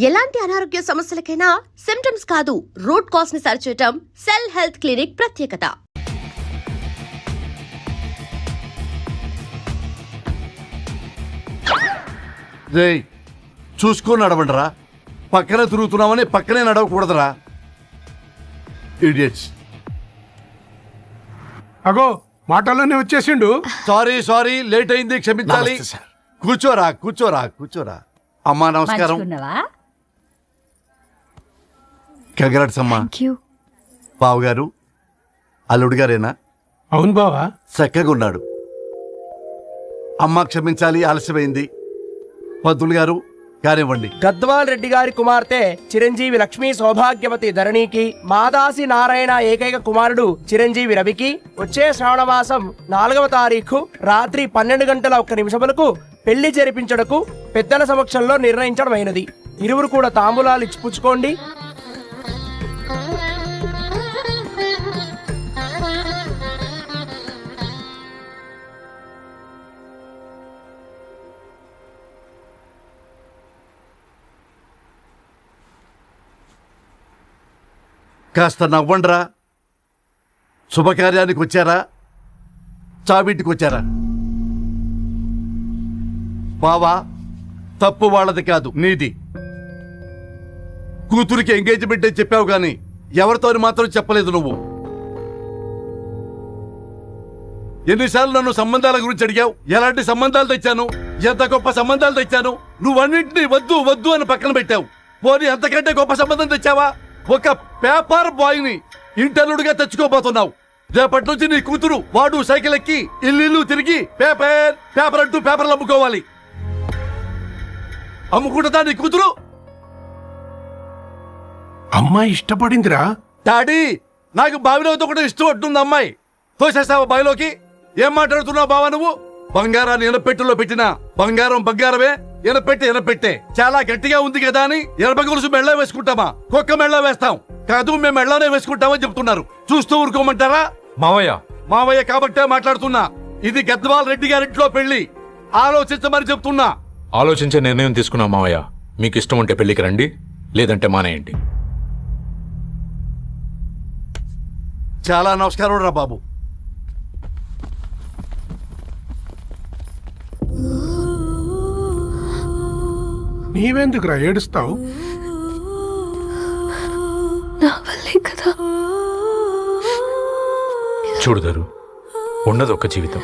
ఎలాంటి అనారోగ్య సమస్యలకైనా సిమ్టమ్స్ కాదు, రూట్ కాజ్ ని సరిచేయటం సెల్ హెల్త్ క్లినిక్ ప్రత్యేకత. చూసుకొని నడవండిరా. పక్కనే తిరుగుతున్నామని పక్కనే నడవకూడదురా. ఇడియట్స్. అగో మాటల్లోనే వచ్చేసిండు. సారీ లేట్ అయింది, క్షమించాలి. కూర్చోరా. అమ్మా నమస్కారం. కంగ్రాట్స్ అమ్మా. బావు గారు అల్లుడు గారేనా? అవును బావా. చక్కగా ఉన్నాడు. అమ్మ క్షమించాలి, ఆలస్యమైంది. పంతులు గారు కానివ్వండి. గద్వాల్ రెడ్డి గారి కుమార్తె చిరంజీవి లక్ష్మీ సౌభాగ్యవతి ధరణికి, మాదాసి నారాయణ ఏకైక కుమారుడు చిరంజీవి రవికి వచ్చే శ్రావణమాసం 4వ తారీఖు రాత్రి 12:01 పెళ్లి జరిపించడకు పెద్దల సమక్షంలో నిర్ణయించడమైనది. ఇరువురు కూడా తాంబూలాలు ఇచ్చిపుచ్చుకోండి. కాస్త నవ్వండ్రా. శుభకార్యానికి వచ్చారా, చావింటికి వచ్చారా? బావా, తప్పు వాళ్ళది కాదు, నీది. కూతురికి ఎంగేజ్మెంట్ అని చెప్పావు గాని ఎవరితో మాత్రం చెప్పలేదు నువ్వు. ఎన్నిసార్లు నన్ను సంబంధాల గురించి అడిగావు? ఎలాంటి సంబంధాలు తెచ్చాను, ఎంత గొప్ప సంబంధాలు తెచ్చాను. నువ్వన్నింటినీ వద్దు అని పక్కన పెట్టావు. పోనీ అంతకంటే గొప్ప సంబంధం తెచ్చావా? ఒక పేపర్ బాయ్ ని ఇంటర్లుడిగా తెచ్చుకోబోతున్నావు. రేపటి నుంచి నీ కూతురు వాడు సైకిల్ ఎక్కి ఇల్లు తిరిగి పేపర్ అంటూ పేపర్లు అమ్ముకోవాలి. అమ్ముకుంటుందా నీ కూతురు? అమ్మాయి ఇష్టపడిందిరా. డాడీ, నాకు బావిలోతో కూడా ఇష్టం అంటుంది అమ్మాయి. తోసేస్తావా బావిలోకి? ఏం మాట్లాడుతున్నావు బావా నువ్వు? బంగారాన్ని ఎనపెట్టులో పెట్టినా బంగారమే, ఎనపెట్టే చాలా గట్టిగా ఉంది కదా అని ఎనప గొలుసు మెళ్ళ వేసుకుంటామా? కుక్క మెళ్ళ వేస్తాం కాదు, మేము మెళ్ళనే వేసుకుంటామని చెప్తున్నారు. చూస్తూ ఊరుకోమంటారా? మావయ్య కాబట్టే మాట్లాడుతున్నా. ఇది గద్వాల్ రెడ్డి గారింట్లో పెళ్లి. ఆలోచించమని చెప్తున్నా. ఆలోచించే నిర్ణయం తీసుకున్నా మావయ్య. మీకు ఇష్టం ఉంటే పెళ్లికి రండి, లేదంటే మానేయండి. చాలా నమస్కారం రా బాబు. నీవెందుకురా ఏడుస్తావు? చూడుదారు, ఉన్నది ఒక జీవితం,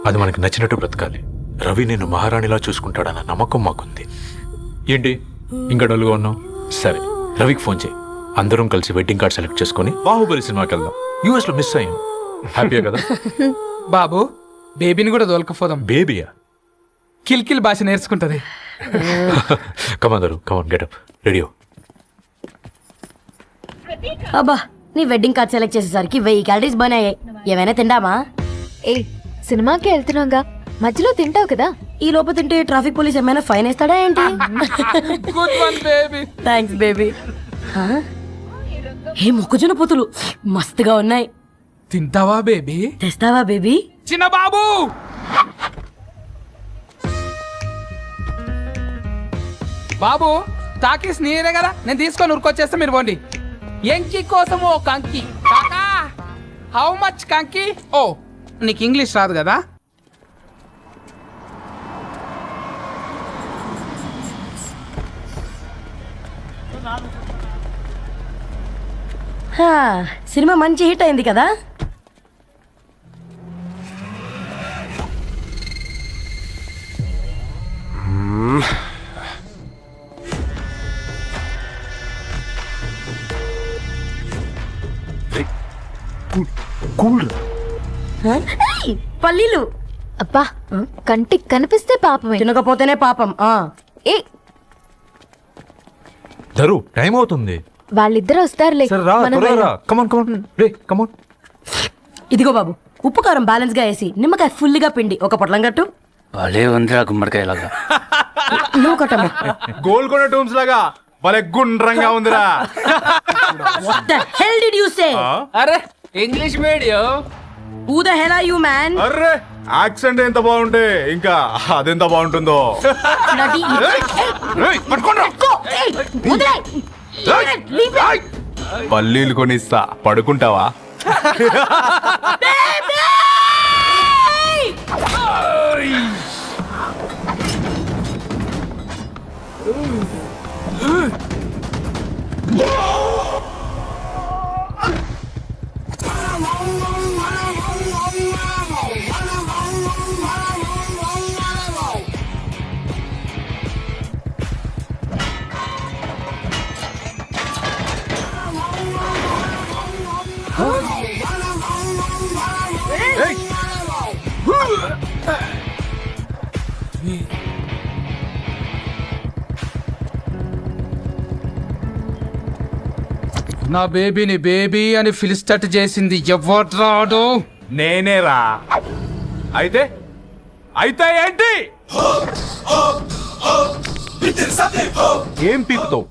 అది మనకి నచ్చినట్టు బ్రతకాలి. రవి నిన్ను మహారాణిలా చూసుకుంటాడన్న నమ్మకం మాకుంది. ఏంటి ఇంకా డల్గా ఉన్నావు? సరే, రవికి ఫోన్ చేయి. అందరం కలిసి వెడ్డింగ్ కార్డ్ సెలెక్ట్ చేసుకుని బాహుబలి సినిమాకి వెళ్దాం. యూఎస్ లో మిస్ అయ్యాం. హ్యాపీయా కదా? బాబు, బేబీని కూడా దొలకపోదాం. బేబీయా? కిల్కిల్ భాష నేర్చుకుంటది. కమాందరు, కమాన్ గెటప్ రెడీ. అబ్బా, నీ వెడ్డింగ్ కార్డ్ సెలెక్ట్ చేసేసరికి 1000 క్యాలరీస్ బర్న్ అయ్యాయి. ఏమైనా తిండామా? ఏ, సినిమాకి వెళ్తున్నాగా, మధ్యలో తింటావు కదా. ఈ లోపు తింటే ట్రాఫిక్ పోలీస్ ఏమైనా ఫైన్ వేస్తాడా ఏంటి? Good one baby. Thanks baby. ఏ మొక్కజొన్న పొతులు మస్తుగా ఉన్నాయి. తింటావా బేబీ? తెస్తావా బేబీ? చిన్న బాబు, బాబు టాకీస్ నీరే కదా, నేను తీసుకొని ఉరికొచ్చేస్తే మీరు పోండి. ఎంకి కోసం ఓ కంకి. కాకా, హౌ మచ్ కంకి? ఓ, నీకు ఇంగ్లీష్ రాదు కదా. సినిమా మంచి హిట్ అయింది కదా. పల్లీలు. అబ్బా, కంటికి కనిపిస్తే పాపమే, తినకపోతేనే పాపం. ఏ, ధరు, టైం అవుతుంది. వాళ్ళిద్దరు వస్తారులే. మనం వెళ్దాం. ఇదిగో బాబు, ఉప్పు కారం బ్యాలెన్స్ గా వేసి నిమ్మకాయ ఫుల్ గా పిండి ఒక పొట్లం కట్టు. భలే ఉందిరా గుమ్మడికాయలాగా. నువ్వు కట్టమ్మా. గోల్కొండ టూమ్స్ లాగా భలే గుండ్రంగా ఉందిరా. What the hell did you say? అరే, English medium who the hell are you man? అర్రే యాక్సెంట్ ఎంత బాగుంటే ఇంకా అదెంత బాగుంటుందో. పల్లీలు కొనిస్తా, పడుకుంటావా? నా బేబీని బేబీ అని ఫిలిస్టట్ చేసింది ఎవడ్రాడు? నేనేరా. అయితే అయితే ఏంటి? ఏం పీకుతావు?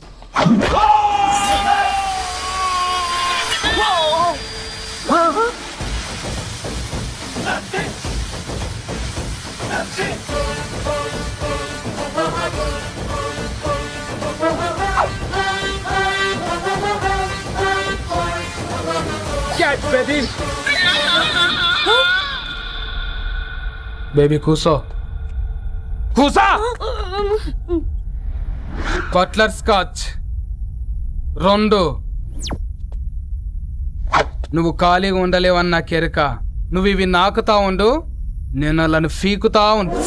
బేబీ కూసో, కూసా. Buttler scotch 2. నువ్వు ఖాళీగా ఉండలేవన్న కెరక. నువ్వు ఇవి నాకుతా ఉండు, నేను వాళ్ళను ఫీకుతా ఉండు.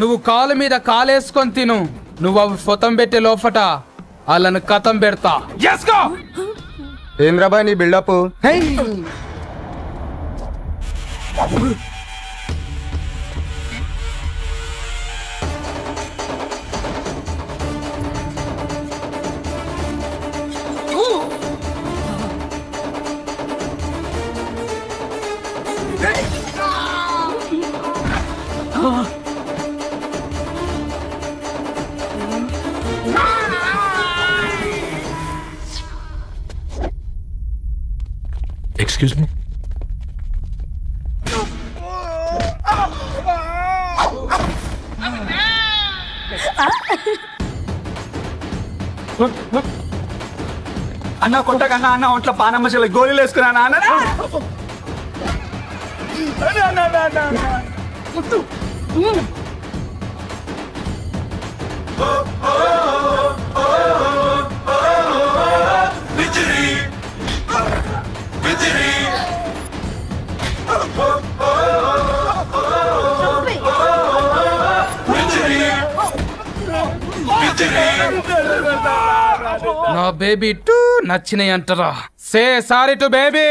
నువ్వు కాలు మీద కాలేసుకొని తిను. నువ్వు అవి ఫొతం పెట్టే లోపట వాళ్ళను కథం పెడతా. ఏం రాబాయ్ నీ బిల్డప్? Excuse me. అన్న కొట్టకన్నా అన్న ఒంట్లో పానమ్మ చెల్లి గోళీలు వేసుకున్నా అన్న. నా బేబీ టూ నచ్చినాయి అంటారా? Say sorry to baby.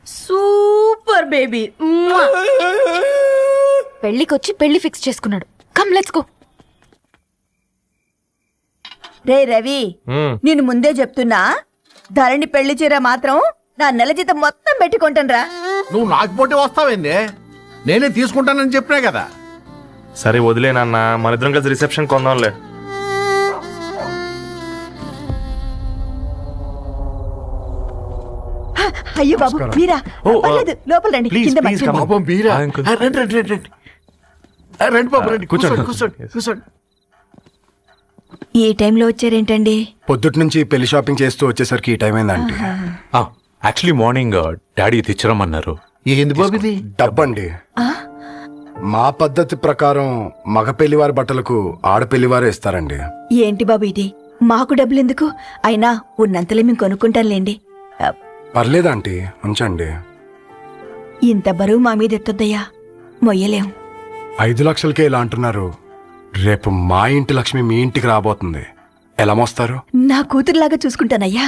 Super baby. పెళ్లికొచ్చి పెళ్లి ఫిక్స్ చేసుకున్నాడు. Come let's go. రే రవి, నేను ముందే చెప్తున్నా, ధరణి పెళ్లి చీర మాత్రం నా నెల జీతం మొత్తం పెట్టుకుంటాను రా. నువ్వు నాకు పోటీ వస్తావేంది? నేనే తీసుకుంటానని చెప్పినా కదా. సరే వదిలేనన్న, మన ఇద్దరం కలిసి రిసెప్షన్ కొందాంలే. అయ్యో బాబు మీరా? పర్లేదు, లోపల రండి. కింద మంచం ఉంది. పాపం మీరా? రండి రండి రండి రండి. రండి బాబు రండి, కూర్చోండి కూర్చోండి కూర్చోండి. ఈ టైంలో వచ్చారేంటండి? పొద్దుటి నుంచి పెళ్లి షాపింగ్ చేస్తూ వచ్చేసరికి ఈ టైం అయిందండి. యాక్చువల్లీ మార్నింగ్ డాడీ తెచ్చరమన్నారు. ఏంది బాబు ఇది? డబ్బండి. మా పద్ధతి ప్రకారం మగ పెళ్లివారి బట్టలకు ఆడపెళ్లివారే ఇస్తారండి. ఏంటి బాబు ఇది? మాకు డబ్బులు ఎందుకు? అయినా ఉన్నంతలే మేము కొనుక్కుంటాంలేండి. పర్లేదంటీ, ఉంచండి. ఇంత బరువు మా మీద ఎత్తొద్దయ్యా, మొయ్యలేం. 5 లక్షలకే ఇలా అంటున్నారు. రేపు మా ఇంటి లక్ష్మి మీ ఇంటికి రాబోతుంది. ఎలా మోస్తారు? నా కూతురులాగా చూసుకుంటానయ్యా.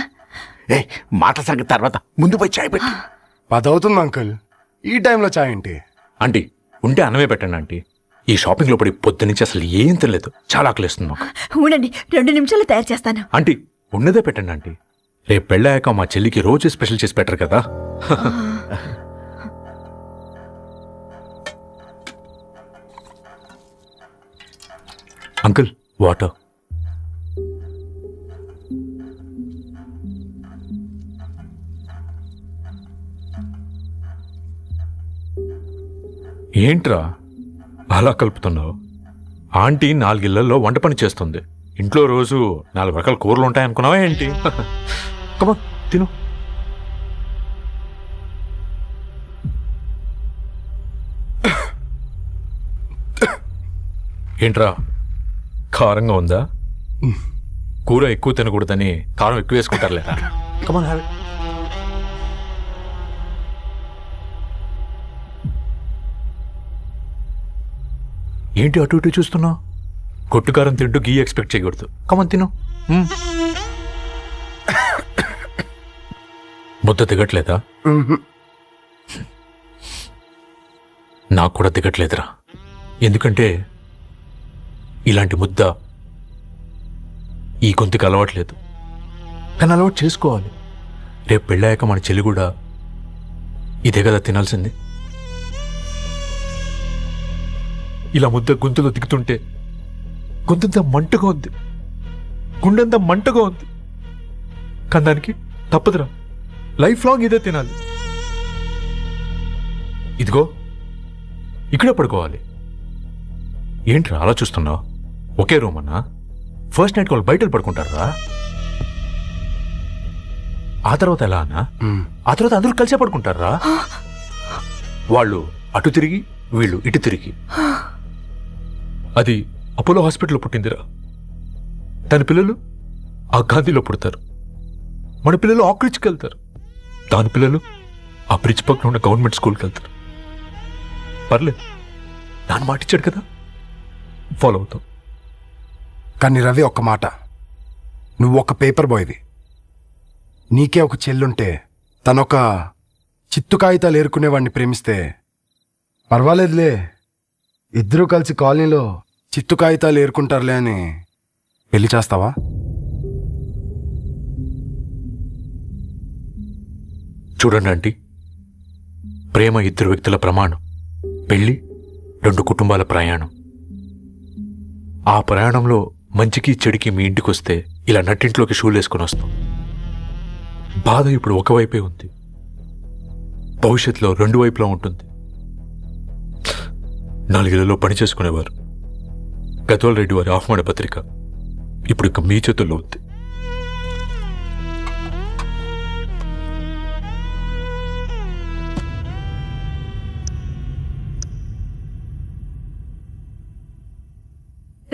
ఏ మాట సంగతి తర్వాత, ముందు పోయి చాయ్ పెట్టి. 10 అవుతుంది అంకుల్, ఈ టైంలో చాయ్ ఏంటి? ఆంటీ ఉంటే అన్నమే పెట్టండి ఆంటీ. ఈ షాపింగ్ లో పడి పొద్దు నుంచి అసలు ఏం తినలేదు. చాలా ఆకలిస్తుంది మాకు. ఉండండి, 2 నిమిషాలు తయారు చేస్తాను. ఆంటీ ఉన్నదే పెట్టండి ఆంటీ. రేపు పెళ్ళాక మా చెల్లికి రోజు స్పెషల్ చేసి పెట్టరు కదా. Uncle water. ఏంట్రా అలా కలుపుతున్నావు? ఆంటీ 4 ఇళ్లలో వంట పని చేస్తుంది. ఇంట్లో రోజు 4 రకాల కూరలు ఉంటాయనుకున్నావా ఏంటి? కమా తిను. ఏంట్రా కారంగా ఉందా? కూర ఎక్కువ తినకూడదని కారం ఎక్కువ వేసుకుంటారు లేదా? కమాన్ హ్యావ్ ఇట్. ఏంటి అటు ఇటు చూస్తున్నావు? కొట్టుకారం తింటూ గీ ఎక్స్పెక్ట్ చేయకూడదు. కమన్ తిను. ముద్ద దిగట్లేదా? నాకు కూడా దిగట్లేదురా. ఎందుకంటే ఇలాంటి ముద్ద ఈ గొంతుకు అలవాట్లేదు. కానీ అలవాటు చేసుకోవాలి. రేపు పెళ్ళాక మన చెల్లి కూడా ఇదే కదా తినాల్సింది. ఇలా ముద్ద గొంతులో దిగుతుంటే గొంతంతా మంటగా ఉంది, గుండెంతా మంటగా ఉంది. కానీ దానికి తప్పదురా, లైఫ్ లాంగ్ ఇదే తినాలి. ఇదిగో ఇక్కడే పడుకోవాలి. ఏంట్రా అలా చూస్తున్నావు? ఒకే రూమ్ అన్నా? ఫస్ట్ నైట్ వాళ్ళు బయటలు పడుకుంటారా? ఆ తర్వాత ఎలా అన్నా? ఆ తర్వాత అందరూ కలిసే పడుకుంటారా? వాళ్ళు అటు తిరిగి వీళ్ళు ఇటు తిరిగి. అది అపోలో హాస్పిటల్లో పుట్టిందిరా. దాని పిల్లలు ఆ గాంధీలో పుడతారు. మన పిల్లలు ఆక్రిచ్కి వెళ్తారు. దాని పిల్లలు ఆ బ్రిడ్జ్ పక్కన ఉన్న గవర్నమెంట్ స్కూల్కి వెళ్తారు. పర్లేదు, నాన్న మాటిచ్చాడు కదా, ఫాలో అవుతాం. కానీ రవి, ఒక్క మాట, నువ్వు ఒక పేపర్ బాయ్వి. నీకే ఒక చెల్లుంటే తనొక చిత్తు కాగితాలు ఏరుకునేవాడిని ప్రేమిస్తే పర్వాలేదులే, ఇద్దరూ కలిసి కాలనీలో చిత్తు కాగితాలు ఏరుకుంటారులే అని పెళ్లి చేస్తావా? చూడండి ఆంటీ, ప్రేమ 2 వ్యక్తుల ప్రమాణం, పెళ్లి 2 కుటుంబాల ప్రయాణం. ఆ ప్రయాణంలో మంచికి చెడుకి మీ ఇంటికి వస్తే ఇలా నట్టింట్లోకి షూలు వేసుకొని వస్తాం. బాధ ఇప్పుడు ఒకవైపే ఉంది, భవిష్యత్తులో 2 వైపులా ఉంటుంది. 4 ఇళ్లలో పని చేసుకునేవారు. గద్వాల్ రెడ్డి వారి ఆహ్వాన పత్రిక ఇప్పుడు ఇక మీ చేతుల్లో ఉంది.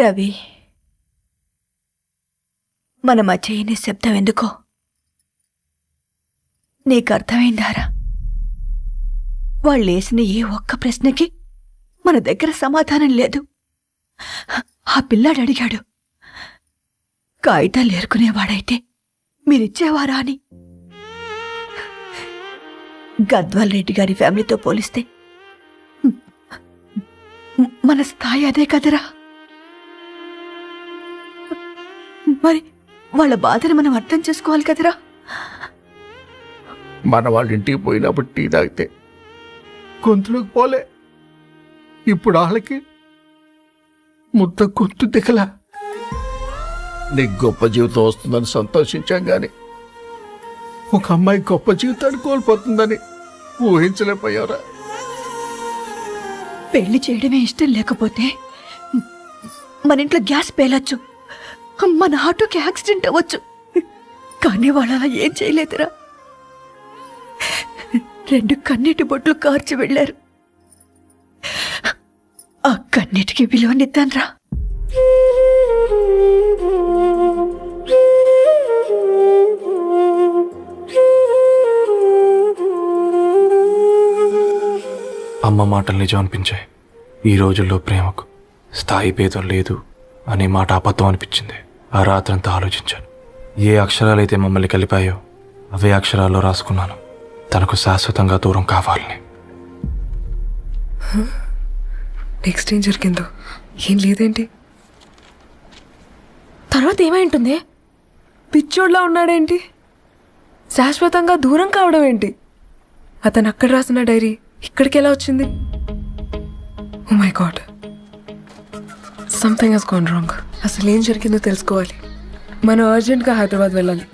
రవి, మన మధ్య ఈ నిశ్శబ్దం ఎందుకో నీకు అర్థమైందారా? వాళ్ళేసిన ఏ ఒక్క ప్రశ్నకి మన దగ్గర సమాధానం లేదు. ఆ పిల్లాడు అడిగాడు, కాగితాలు ఏరుకునేవాడైతే మీరిచ్చేవారా అని. గద్వాల్ రెడ్డి గారి ఫ్యామిలీతో పోలిస్తే మన స్థాయి అదే కదరా. మరి వాళ్ళ బాధను మనం అర్థం చేసుకోవాలి కదరా. మన వాళ్ళ ఇంటికి పోయినప్పుడు టీ తాగితే గొంతులోకి పోలే, ఇప్పుడు వాళ్ళకి ముద్ద గొంతు దిగలా. నీకు గొప్ప జీవితం వస్తుందని సంతోషించాం గాని ఒక అమ్మాయి గొప్ప జీవితాన్ని కోల్పోతుందని ఊహించలేకపోయారా? పెళ్లి చేయడమే ఇష్టం లేకపోతే మన ఇంట్లో గ్యాస్ పేలొచ్చు, మన ఆటోకి యాక్సిడెంట్ అవ్వచ్చు. కానీ వాళ్ళు అలా ఏం చేయలేదురా. 2 కన్నీటి బొట్లు కార్చి వెళ్ళారు. ఆ కన్నీటికి విలువనిద్దాన్రా. అమ్మ మాటలు నిజం అనిపించాయి. ఈ రోజుల్లో ప్రేమకు స్థాయి భేదం లేదు అనే మాట అబద్ధం అనిపించింది. ఆ రాత్రంతా ఆలోచించాను. ఏ అక్షరాలైతే మమ్మల్ని కలిపాయో అవే అక్షరాల్లో రాసుకున్నాను, తనకు శాశ్వతంగా దూరం కావాలని. నెక్స్ట్ ఏం జరిగిందో ఏం లేదేంటి? తర్వాత ఏమై ఉంటుంది? పిచ్చోడ్లా ఉన్నాడేంటి? శాశ్వతంగా దూరం కావడం ఏంటి? అతను అక్కడ రాసిన డైరీ ఇక్కడికి ఎలా వచ్చింది? Oh my god, something has gone wrong. అసలు ఏం జరిగిందో తెలుసుకోవాలి. మనం అర్జెంట్గా హైదరాబాద్ వెళ్ళాలి.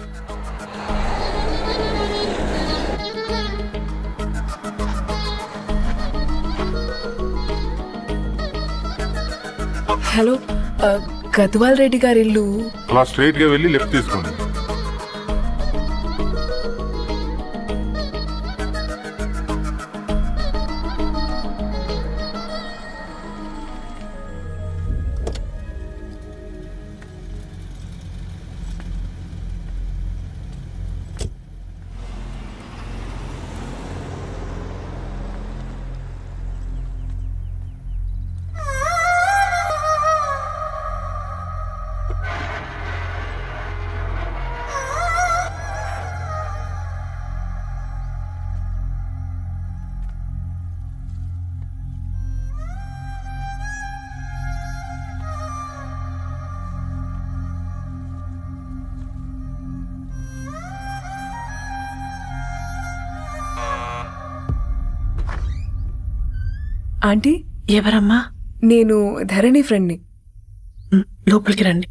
హలో గద్వాల్ రెడ్డి గారి ఇల్లు అలా స్ట్రైట్ గా వెళ్ళి లెఫ్ట్ తీసుకోండి. ఆంటీ ఎవరమ్మా? నేను ధరణి ఫ్రెండ్ని. లోపలికి రండి.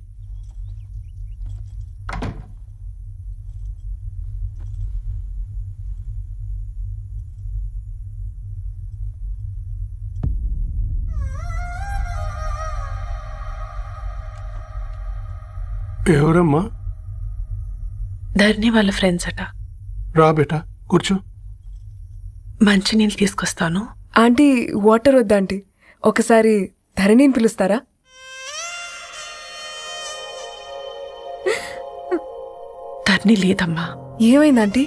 ఎవరమ్మా? ధరణి వాళ్ళ ఫ్రెండ్స్ అట. రా బేటా కూర్చో. మంచినీళ్ళు తీసుకొస్తాను. ఆంటీ వాటర్ వద్దా ఆంటీ, ఒకసారి ధరణిని పిలుస్తారా? ధరణి లేదమ్మా. ఏమైంది ఆంటీ?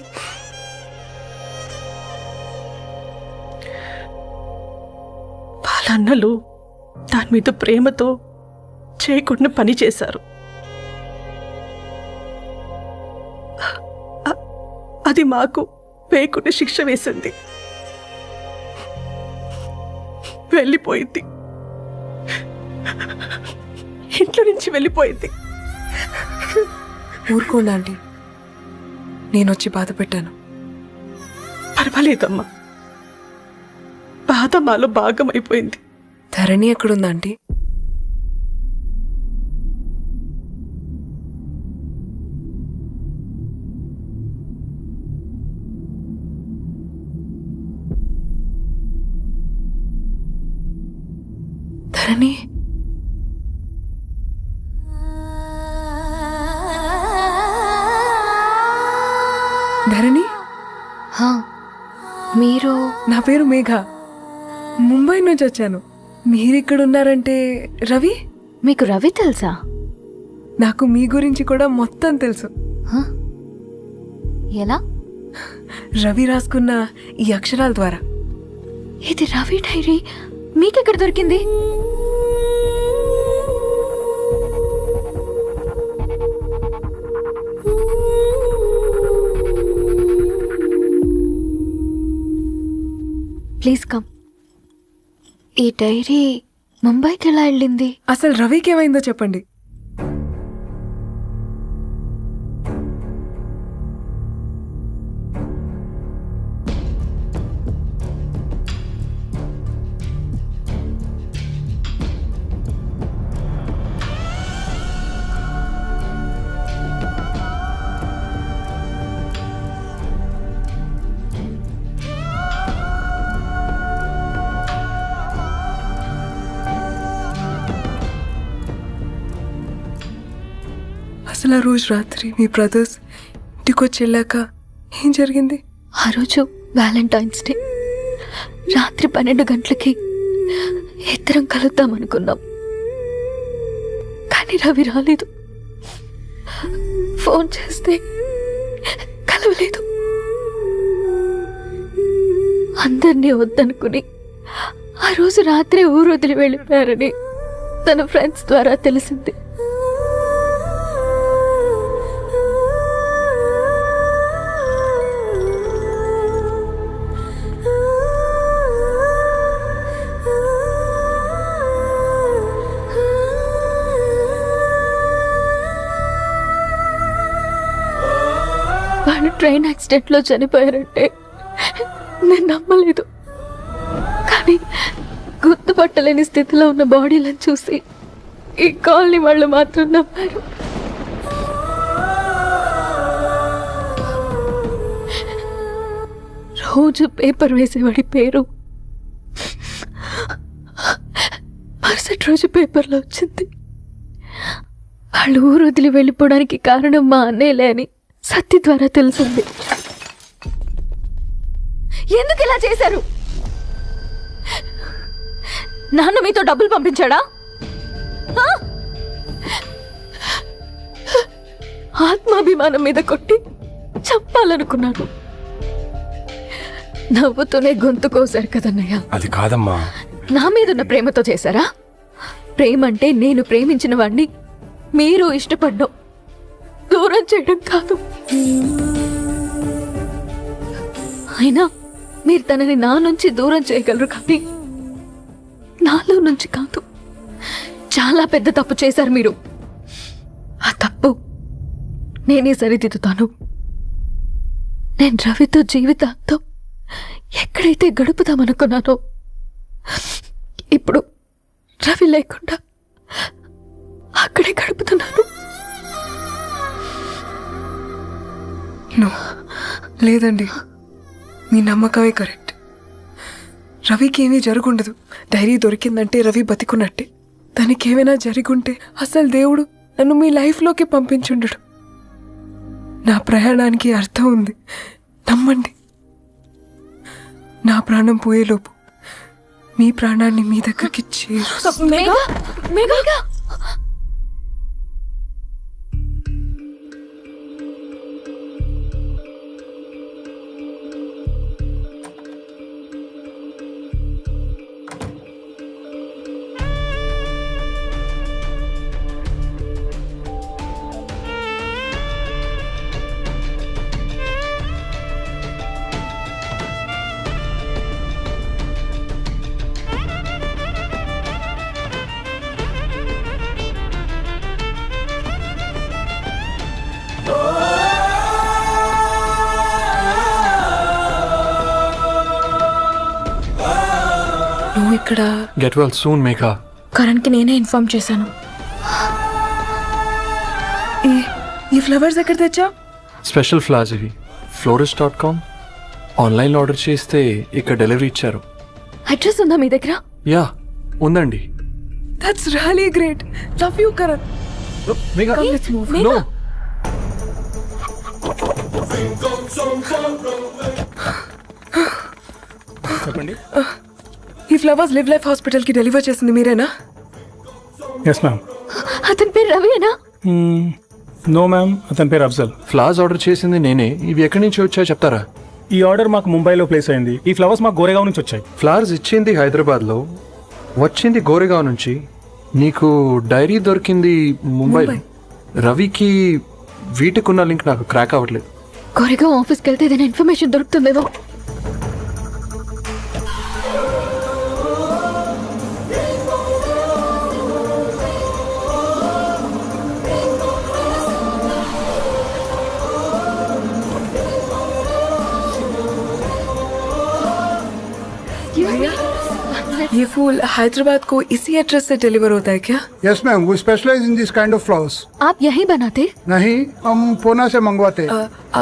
వాళ్ళ అన్నలు దాని మీద ప్రేమతో చేయకుండా పని చేశారు. అది మాకు వేయకుండా శిక్ష వేసింది. వెళ్ళిపోయింది, ఇంట్లో నుంచి వెళ్ళిపోయింది. ఊరుకోండి ఆంటీ, నేను వచ్చి బాధ పెట్టాను. పర్వాలేదమ్మా, బాధ మాలో భాగమైపోయింది. ధరణి ఎక్కడుందా ఆంటీ? ధరణి, ధరణి, మీరు? నా పేరు మేఘ, ముంబై నుంచి వచ్చాను. మీరిక్కడున్నారంటే రవి? మీకు రవి తెలుసా? నాకు మీ గురించి కూడా మొత్తం తెలుసు. ఎలా? రవి రాసుకున్న ఈ అక్షరాల ద్వారా. ఇది రవి డైరీ మీకెక్కడ దొరికింది? Please come. ఈ డైరీ ముంబైకి ఎలా వెళ్ళింది? అసలు రవికి ఏమైందో చెప్పండి. అసలు ఆ రోజు రాత్రి మీ బ్రదర్స్ ఇంటికి వచ్చి వెళ్ళాక ఏం జరిగింది? ఆ రోజు వ్యాలంటైన్స్ డే రాత్రి 12 గంటలకి ఇద్దరం కలుద్దాం అనుకున్నాం. కానీ రవి రాలేదు. ఫోన్ చేస్తే కలవలేదు. అందరినీ వద్దనుకుని ఆ రోజు రాత్రి ఊరు వదిలి వెళ్ళిపోయారని తన ఫ్రెండ్స్ ద్వారా తెలిసింది. వాళ్ళు ట్రైన్ యాక్సిడెంట్లో చనిపోయారంటే నేను నమ్మలేదు. కానీ గుర్తుపట్టలేని స్థితిలో ఉన్న బాడీలను చూసి ఈ కాలనీ వాళ్ళు మాత్రం నమ్మారు. రోజు పేపర్ వేసేవాడి పేరు మరుసటి రోజు పేపర్లో వచ్చింది. వాళ్ళు ఊరు వదిలి వెళ్ళిపోవడానికి కారణం మా అన్నయ్యలే అని సత్య ద్వారా తెలిసింది. ఎందుకు ఇలా చేశారు? నాన్న మీతో డబ్బులు పంపించాడా? ఆత్మాభిమానం మీద కొట్టి చంపాలనుకున్నాను. నవ్వుతూనే గొంతు కోసారు కదన్నయ్య. అది కాదమ్మా. నా మీదున్న ప్రేమతో చేశారా? ప్రేమంటే నేను ప్రేమించిన వాడిని మీరు ఇష్టపడ్డం, దూరం చేయడం కాదు. అయినా మీరు తనని నా నుంచి దూరం చేయగలరు కానీ నాలో నుంచి కాదు. చాలా పెద్ద తప్పు చేశారు మీరు. ఆ తప్పు నేనే సరిదిద్దుతాను. నేను రవితో జీవితాంతం ఎక్కడైతే గడుపుదామనుకున్నానో ఇప్పుడు రవి లేకుండా అక్కడే గడుపుతున్నాను. లేదండి, మీ నమ్మకమే కరెక్ట్. రవికి ఏమీ జరుగుండదు. డైరీ దొరికిందంటే రవి బతికున్నట్టే. తనకేమైనా జరుగుంటే అసలు దేవుడు నన్ను మీ లైఫ్లోకి పంపించుండడు. నా ప్రయాణానికి అర్థం ఉంది, నమ్మండి. నా ప్రాణం పోయేలోపు మీ ప్రాణాన్ని మీ దగ్గరికి నువ్వు ఇక్కడ గెట్ వెల్ సూన్ మేఘా. కరణ్కి నేనే ఇన్ఫార్మ్ చేశాను. ఈ ఫ్లవర్స్ ఎక్కడ తెచ్చా? స్పెషల్ ఫ్లవర్స్ ఇవి. florist.com. ఆన్లైన్లో ఆర్డర్ చేస్తే ఇక్కడ డెలివరీ ఇచ్చారు. అడ్రస్ ఉందా మీ దగ్గర? యా ఉందండి. That's really great. Love you Karan. Come, let's move. No. చెప్పండి. ఈ ఫ్లవర్స్ లివ్ లైఫ్ హాస్పిటల్కి డెలివర్ చేసింది మీరేనా? Yes ma'am. అతని పేరు రవియేనా? నో మ్యామ్, అతని పేరు అఫ్జల్. ఫ్లవర్స్ ఆర్డర్ చేసింది నేనే. ఇవి ఎక్కడి నుంచి వచ్చాయో చెప్తారా? ఈ ఆర్డర్ మాకు ముంబైలో ప్లేస్ అయింది. ఈ ఫ్లవర్స్ మాకు గోరేగావ్ నుంచి వచ్చాయి. ఫ్లవర్స్ ఇచ్చింది హైదరాబాద్లో, వచ్చింది గోరేగావ్ నుంచి. నీకు డైరీ దొరికింది ముంబైలో. రవికి వీటికున్న లింక్ నాకు క్రాక్ అవ్వట్లేదు. కోరేగావ్ ఆఫీస్కి వెళ్తే ఏదైనా ఇన్ఫర్మేషన్ దొరుకుతుందేమో. ये फूल हैदराबाद को इसी एड्रेस से डिलीवर होता है क्या? यस मैम, वो specialize in this kind of flowers. आप यहीं बनाते? नहीं, हम पूना से मंगवाते.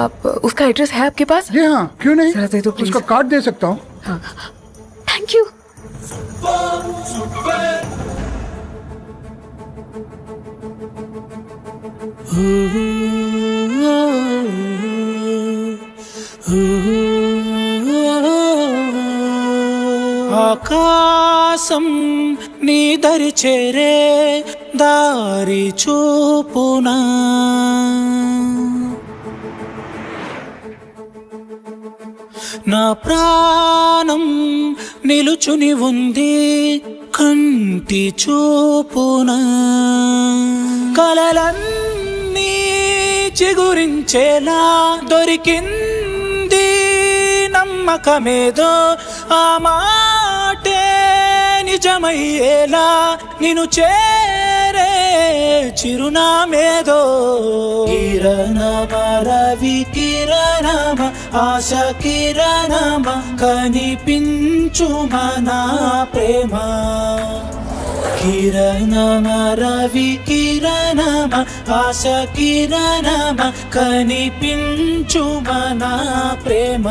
आप उसका एड्रेस है आपके पास? जी हाँ, क्यों नहीं. जरा दे दो प्लीज. उसका कार्ड दे सकता हूँ. Thank you. ఆకాశం నీ దరి చేరే దారి చూపునా, నా ప్రాణం నిలుచుని ఉంది కంటి చూపునా, కలలన్నీ చిగురించేలా దొరికింది నమ్మకమేదో, ఆ మాటే నిజమయ్యేలా నిన్ను చేరే చిరునామేదో. కిరణమ రవి కిరణమ ఆశ కిరణమ కనిపించుమ నా ప్రేమ. కిరణమ రవి కిరణమ ఆశ కిరణమ కనిపించుమ నా ప్రేమ.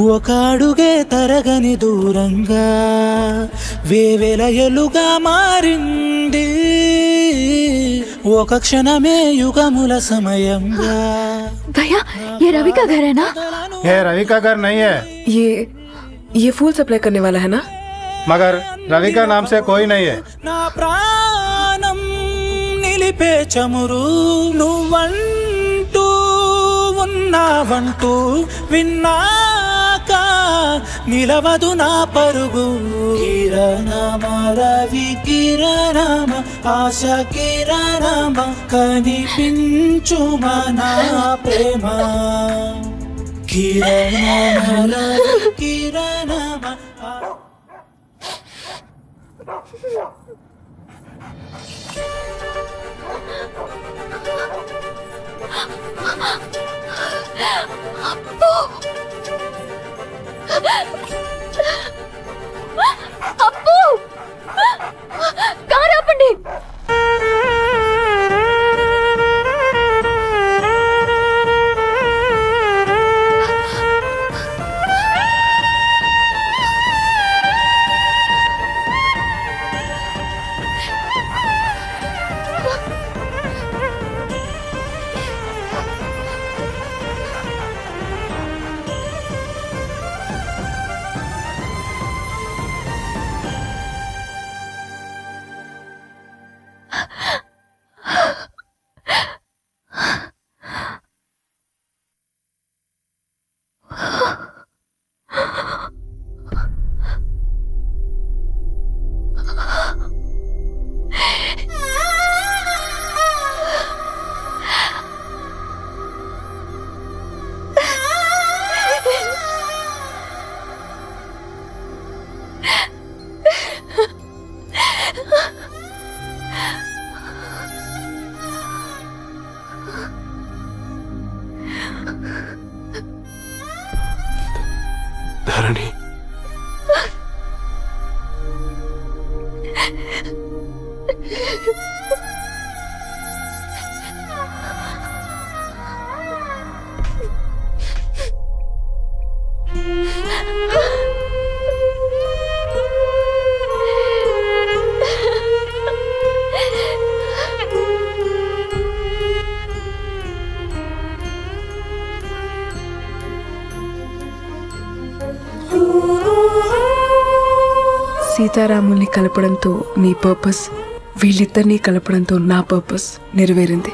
ఒక అడుగే తరగని దూరంగా వేవేల ఎలుగా మారింది ఒక క్షణమే యుగముల సమయంగా भैया ये रवि का घर है ना? ये रवि का घर नहीं है, ये फूल सप्लाई करने वाला है ना? मगर रवि का नाम से कोई नहीं है। నా ప్రాణం నిలిపే చమురు నువ్వంటూ ఉన్నావంటూ విన్నాక నిలవదు నా పరుగు కిరణమ రవి కిరణమ ఆశ కిరణమ కనిపించుమా నా ప్రేమ కిరణమ రవి కిరణమ అప్పు కారు ఆపండి. ధరణి, సీతారాముల్ని కలపడంతో నీ పర్పస్, వీళ్ళిద్దరినీ కలపడంతో నా పర్పస్ నెరవేరింది.